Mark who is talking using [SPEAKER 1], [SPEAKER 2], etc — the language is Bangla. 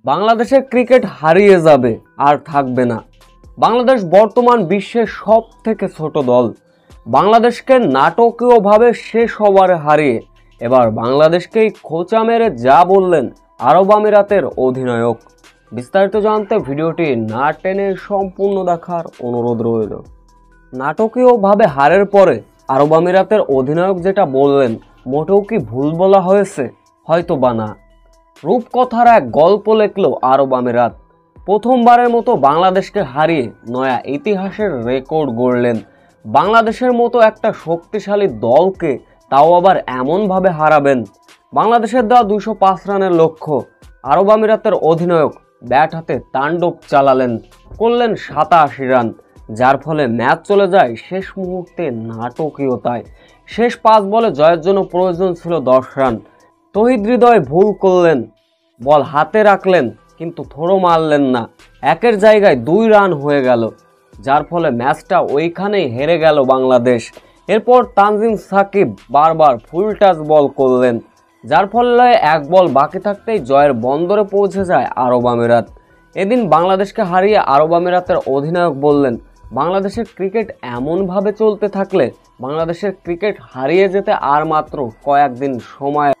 [SPEAKER 1] বাংলাদেশের ক্রিকেট হারিয়ে যাবে আর থাকবে না। বাংলাদেশ বর্তমান বিশ্বের সব থেকে ছোট দল। বাংলাদেশকে নাটকীয়ভাবে শেষ ওভারে হারিয়ে এবার বাংলাদেশকেই খোঁচা মেরে যা বললেন আরব আমিরাতের অধিনায়ক। বিস্তারিত জানতে ভিডিওটি না টেনে সম্পূর্ণ দেখার অনুরোধ রইল। নাটকীয়ভাবে হারের পরে আরব আমিরাতের অধিনায়ক যেটা বললেন, মোটেও কি ভুল বলা হয়েছে? হয়তো বা না। রূপকথার এক গল্প লিখল আরব আমিরাত। প্রথমবারের মতো বাংলাদেশকে হারিয়ে নয়া ইতিহাসের রেকর্ড গড়লেন। বাংলাদেশের মতো একটা শক্তিশালী দলকে তাও আবার এমনভাবে হারাবেন। বাংলাদেশের দেওয়া 205 রানের লক্ষ্য। আরব আমিরাতের অধিনায়ক ব্যাট হাতে তাণ্ডব চালালেন, করলেন 87 রান, যার ফলে ম্যাচ চলে যায় শেষ মুহূর্তে নাটকীয়তায়। শেষ 5 বলে জয়ের জন্য প্রয়োজন ছিল 10 রান। তহিদ হৃদয় ভুল করলেন, বল হাতে রাখলেন কিন্তু থ্রো মারলেন না। একের জায়গায় 2 রান হয়ে গেল, যার ফলে ম্যাচটা ওইখানেই হেরে গেল বাংলাদেশ। এরপর তানজিম সাকিব বারবার ফুল টাচ বল করলেন, যার ফলে 1 বল বাকি থাকতেই জয়ের বন্দরে পৌঁছে যায় আরব আমিরাত। এদিন বাংলাদেশকে হারিয়ে আরব আমিরাতের অধিনায়ক বললেন, বাংলাদেশের ক্রিকেট এমনভাবে চলতে থাকলে বাংলাদেশের ক্রিকেট হারিয়ে যেতে আর মাত্র কয়েকদিন সময়।